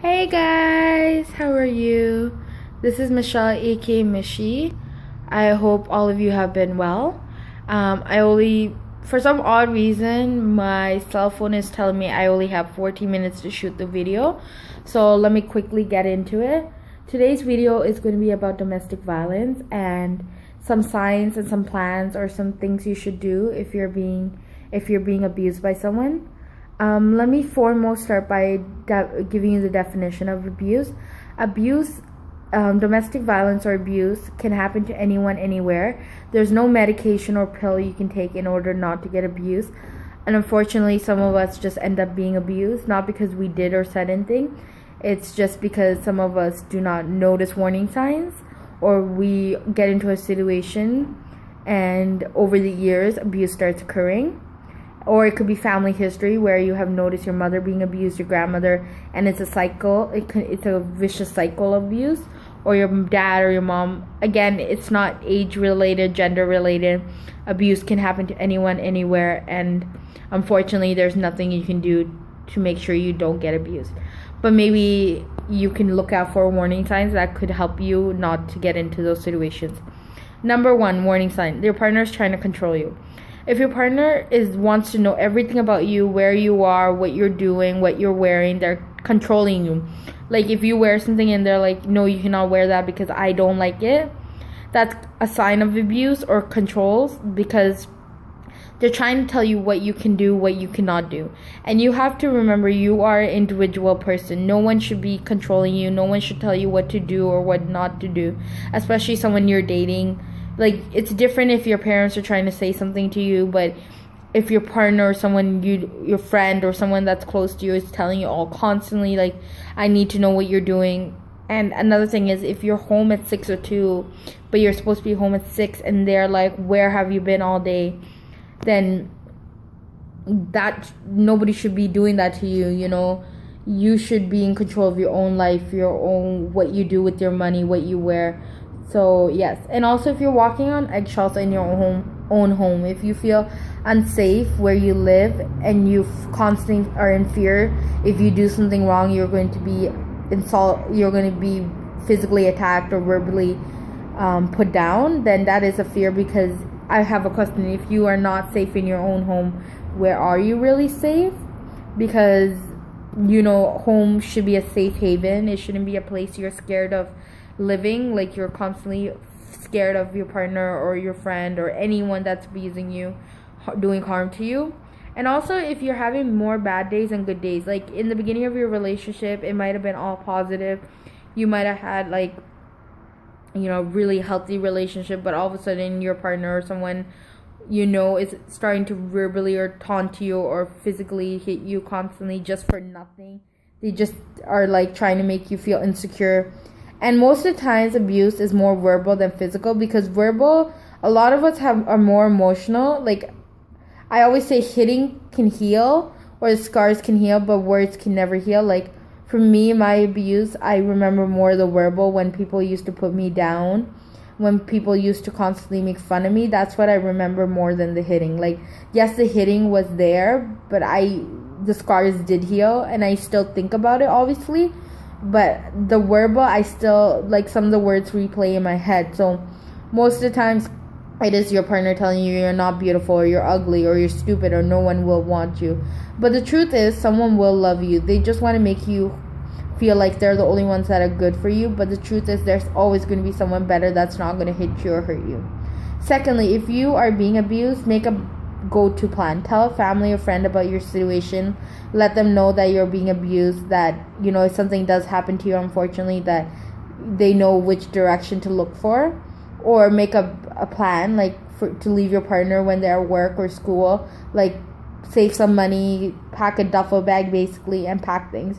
Hey guys, how are you? This is Michelle, aka Mishi. I hope all of you have been well. For some odd reason, my cell phone is telling me I only have 14 minutes to shoot the video. So let me quickly get into it. Today's video is going to be about domestic violence and some signs and some plans or some things you should do if you're being abused by someone. Let me foremost start by giving you the definition of abuse. Abuse, domestic violence or abuse can happen to anyone, anywhere. There's no medication or pill you can take in order not to get abused. And unfortunately, some of us just end up being abused, not because we did or said anything. It's just because some of us do not notice warning signs, or we get into a situation and over the years, abuse starts occurring. Or it could be family history where you have noticed your mother being abused, your grandmother, and it's a cycle. It's a vicious cycle of abuse. Or your dad or your mom. Again, it's not age related, gender related. Abuse can happen to anyone, anywhere, and unfortunately, there's nothing you can do to make sure you don't get abused. But maybe you can look out for warning signs that could help you not to get into those situations. Number one warning sign: your partner is trying to control you. If your partner wants to know everything about you, where you are, what you're doing, what you're wearing, they're controlling you. Like if you wear something and they're like, no, you cannot wear that because I don't like it, that's a sign of abuse or controls, because they're trying to tell you what you can do, what you cannot do. And you have to remember, you are an individual person. No one should be controlling you. No one should tell you what to do or what not to do, especially someone you're dating. Like, it's different if your parents are trying to say something to you, but if your partner or someone, your friend or someone that's close to you is telling you all constantly, like, I need to know what you're doing. And another thing is, if you're home at 6 or 2, but you're supposed to be home at 6, and they're like, where have you been all day? Then that nobody should be doing that to you, you know. You should be in control of your own life, what you do with your money, what you wear. So yes, and also if you're walking on eggshells in your own home, if you feel unsafe where you live and you constantly are in fear, if you do something wrong, you're going to be physically attacked or verbally put down, then that is a fear. Because I have a question: if you are not safe in your own home, where are you really safe? Because home should be a safe haven. It shouldn't be a place you're scared of living, like you're constantly scared of your partner or your friend or anyone that's abusing you, doing harm to you. And also, if you're having more bad days and good days, like in the beginning of your relationship, it might have been all positive. You might have had really healthy relationship, but all of a sudden your partner or someone is starting to verbally or taunt you or physically hit you constantly just for nothing. They just are like trying to make you feel insecure. And most of the times, abuse is more verbal than physical, because verbal, a lot of us are more emotional. Like, I always say, hitting can heal, or the scars can heal, but words can never heal. Like, for me, my abuse, I remember more the verbal, when people used to put me down, when people used to constantly make fun of me. That's what I remember more than the hitting. Like, yes, the hitting was there, but the scars did heal, and I still think about it, obviously. But the verbal, I still, like, some of the words replay in my head. So most of the times, it is your partner telling you you're not beautiful, or you're ugly, or you're stupid, or no one will want you. But the truth is, someone will love you. They just want to make you feel like they're the only ones that are good for you. But the truth is, there's always going to be someone better that's not going to hit you or hurt you. Secondly, if you are being abused, make a go-to plan. Tell a family or friend about your situation. Let them know that you're being abused, that if something does happen to you, unfortunately, that they know which direction to look for. Or make a plan, like, to leave your partner when they're at work or school. Like, save some money, pack a duffel bag basically, and pack things.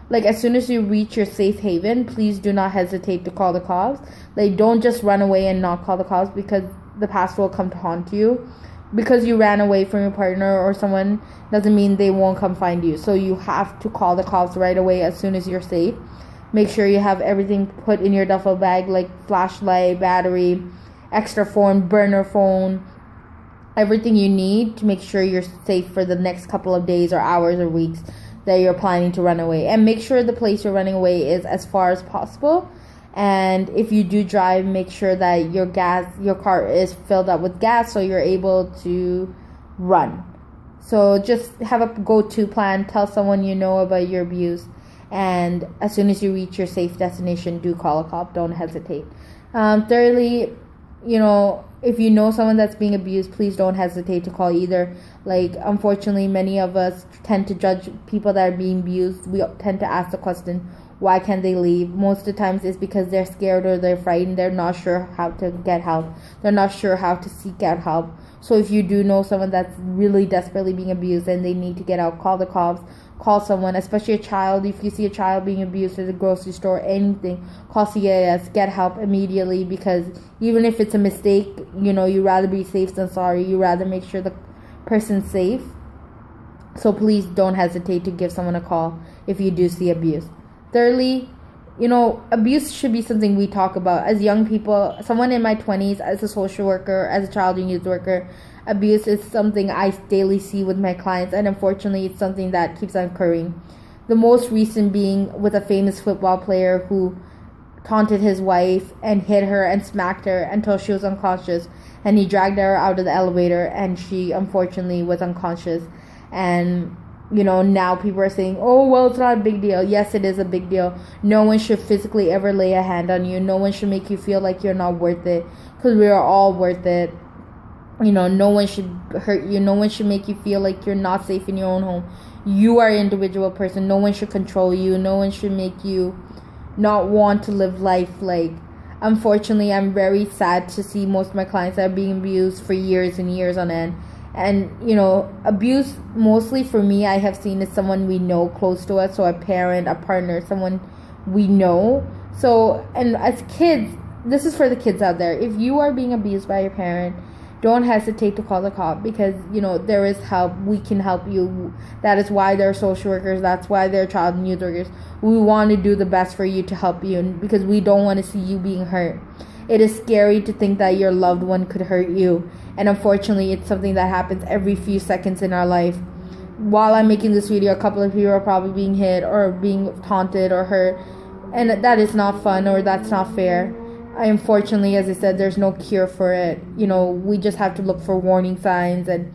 Like, as soon as you reach your safe haven, please do not hesitate to call the cops. Like, don't just run away and not call the cops, because the past will come to haunt you. Because you ran away from your partner or someone doesn't mean they won't come find you. So you have to call the cops right away as soon as you're safe. Make sure you have everything put in your duffel bag, like flashlight, battery, extra phone, burner phone, everything you need to make sure you're safe for the next couple of days or hours or weeks. that you're planning to run away. And make sure the place you're running away is as far as possible. And if you do drive, make sure that your car is filled up with gas so you're able to run. So just have a go-to plan. Tell someone you know about your abuse. And as soon as you reach your safe destination, do call a cop. Don't hesitate. Thirdly, if you know someone that's being abused, please don't hesitate to call either. Like, unfortunately, many of us tend to judge people that are being abused. We tend to ask the question, why can't they leave? Most of the times it's because they're scared or they're frightened. They're not sure how to get help. They're not sure how to seek out help. So if you do know someone that's really desperately being abused and they need to get out, call the cops. Call someone, especially a child. If you see a child being abused at a grocery store, anything, call CAS, get help immediately, because even if it's a mistake, you'd rather be safe than sorry. You rather make sure the person's safe. So please don't hesitate to give someone a call if you do see abuse. Thirdly, abuse should be something we talk about as young people. Someone in my 20s, as a social worker, as a child and youth worker, abuse is something I daily see with my clients, and unfortunately it's something that keeps on occurring. The most recent being with a famous football player who taunted his wife and hit her and smacked her until she was unconscious, and he dragged her out of the elevator and she unfortunately was unconscious. And now people are saying, oh, well, it's not a big deal. Yes, it is a big deal. No one should physically ever lay a hand on you. No one should make you feel like you're not worth it, because we are all worth it. No one should hurt you. No one should make you feel like you're not safe in your own home. You are an individual person. No one should control you. No one should make you not want to live life. Like, unfortunately, I'm very sad to see most of my clients that are being abused for years and years on end. And, abuse, mostly for me, I have seen is someone we know close to us. So a parent, a partner, someone we know. So, and as kids, this is for the kids out there. If you are being abused by your parent, don't hesitate to call the cop, because, there is help. We can help you. That is why there are social workers. That's why there are child and youth workers. We want to do the best for you to help you, because we don't want to see you being hurt. It is scary to think that your loved one could hurt you. And unfortunately, it's something that happens every few seconds in our life. While I'm making this video, a couple of people are probably being hit or being taunted or hurt. And that is not fun, or that's not fair. Unfortunately, as I said, there's no cure for it. We just have to look for warning signs and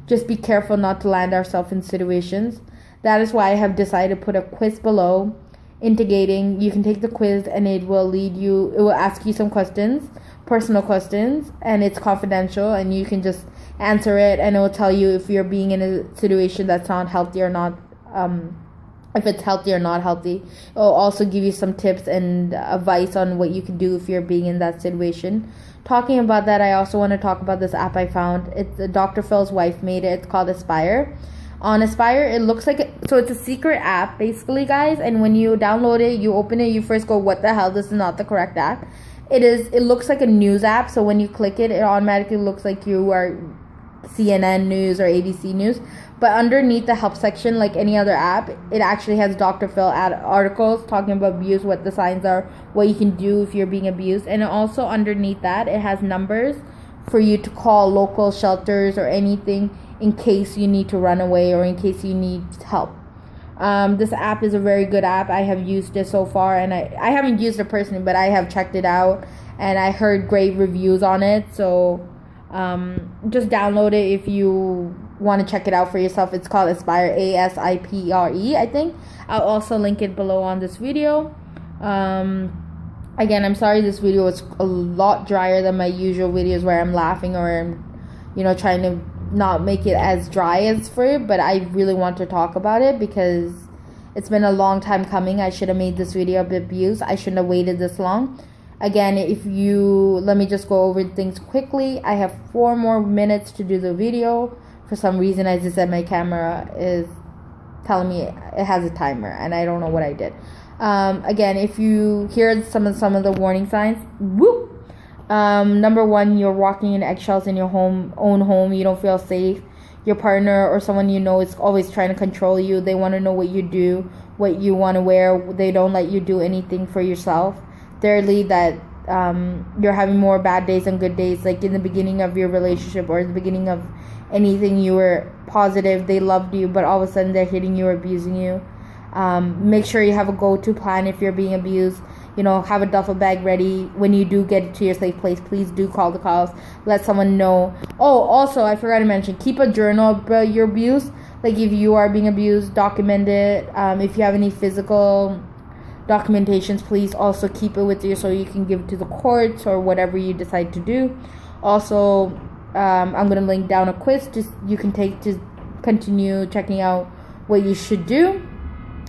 just be careful not to land ourselves in situations. That is why I have decided to put a quiz below integrating. You can take the quiz and it will ask you some questions, personal questions, and it's confidential, and you can just answer it, and it will tell you if you're being in a situation that's not healthy or not, if it's healthy or not healthy. It will also give you some tips and advice on what you can do if you're being in that situation. Talking about that, I also want to talk about this app I found. It's Dr. Phil's wife made it. It's called Aspire. On Aspire, it looks like so it's a secret app basically, guys, and when you download it, you open it, you first go, what the hell, this is not the correct app. It looks like a news app, so when you click it, it automatically looks like you are CNN News or ABC News. But underneath the help section, like any other app, it actually has Dr. Phil articles talking about abuse, what the signs are, what you can do if you're being abused. And also underneath that, it has numbers for you to call local shelters or anything in case you need to run away or in case you need help. This app is a very good app. I have used it so far, and I haven't used it personally, but I have checked it out, and I heard great reviews on it. So just download it if you want to check it out for yourself. It's called Aspire, Aspire, I think. I'll also link it below on this video. Again, I'm sorry this video was a lot drier than my usual videos where I'm laughing or I'm, trying to not make it as dry as for, but I really want to talk about it because it's been a long time coming. I should have made this video a bit views. I shouldn't have waited this long. Again, let me just go over things quickly. I have 4 more minutes to do the video. For some reason, as I said, my camera is telling me it has a timer, and I don't know what I did. Again, if you hear some of the warning signs, whoop. Number 1, you're walking in eggshells in your own home. You don't feel safe. Your partner or someone you know is always trying to control you. They want to know what you do, what you want to wear. They don't let you do anything for yourself. Thirdly, that you're having more bad days than good days. Like in the beginning of your relationship or the beginning of anything, you were positive, they loved you, but all of a sudden they're hitting you or abusing you. Make sure you have a go-to plan if you're being abused. Have a duffel bag ready. When you do get to your safe place, please do call the cops. Let someone know. Oh, also, I forgot to mention, keep a journal about your abuse. Like if you are being abused, document it. If you have any physical documentations, please also keep it with you so you can give it to the courts or whatever you decide to do. Also, I'm going to link down a quiz you can take to continue checking out what you should do.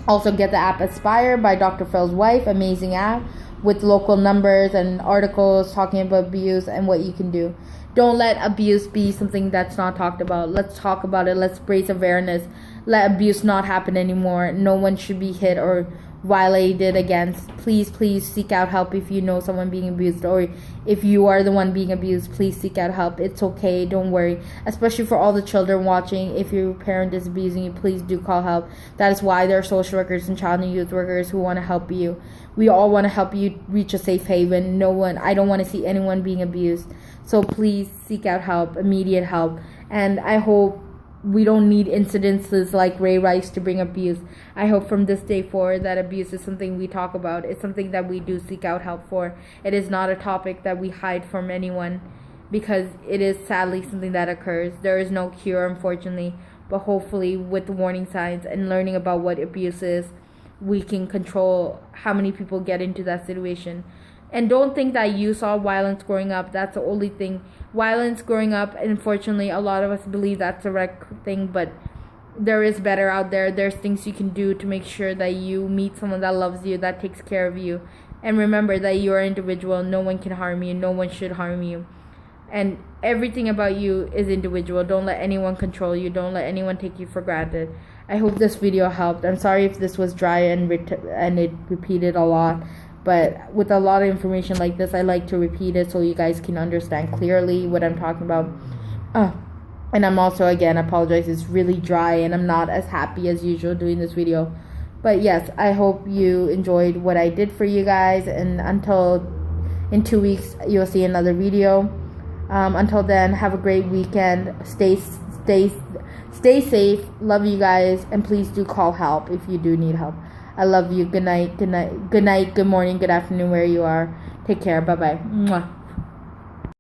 Also, get the app Aspire by Dr. Phil's wife. Amazing app with local numbers and articles talking about abuse and what you can do. Don't let abuse be something that's not talked about. Let's talk about it. Let's raise awareness. Let abuse not happen anymore. No one should be hit or violated against. Please seek out help if you know someone being abused, or if you are the one being abused, please seek out help. It's okay, don't worry. Especially for all the children watching, if your parent is abusing you, please do call help. That is why there are social workers and child and youth workers who want to help you. We all want to help you reach a safe haven. I don't want to see anyone being abused. So please seek out help, immediate help. And I hope we don't need incidences like Ray Rice to bring abuse. I hope from this day forward that abuse is something we talk about. It's something that we do seek out help for. It is not a topic that we hide from anyone, because it is sadly something that occurs. There is no cure, unfortunately, but hopefully with the warning signs and learning about what abuse is, we can control how many people get into that situation. And don't think that you saw violence growing up. That's the only thing. Violence growing up, unfortunately, a lot of us believe that's the right thing, but there is better out there. There's things you can do to make sure that you meet someone that loves you, that takes care of you. And remember that you are an individual. No one can harm you. No one should harm you. And everything about you is individual. Don't let anyone control you. Don't let anyone take you for granted. I hope this video helped. I'm sorry if this was dry and it repeated a lot. But with a lot of information like this, I like to repeat it so you guys can understand clearly what I'm talking about. And I'm also, again, apologize, it's really dry and I'm not as happy as usual doing this video. But yes, I hope you enjoyed what I did for you guys. And until in 2 weeks, you'll see another video. Until then, have a great weekend. Stay safe. Love you guys. And please do call help if you do need help. I love you. Good night, good morning, good afternoon, where you are. Take care. Bye-bye. Mwah.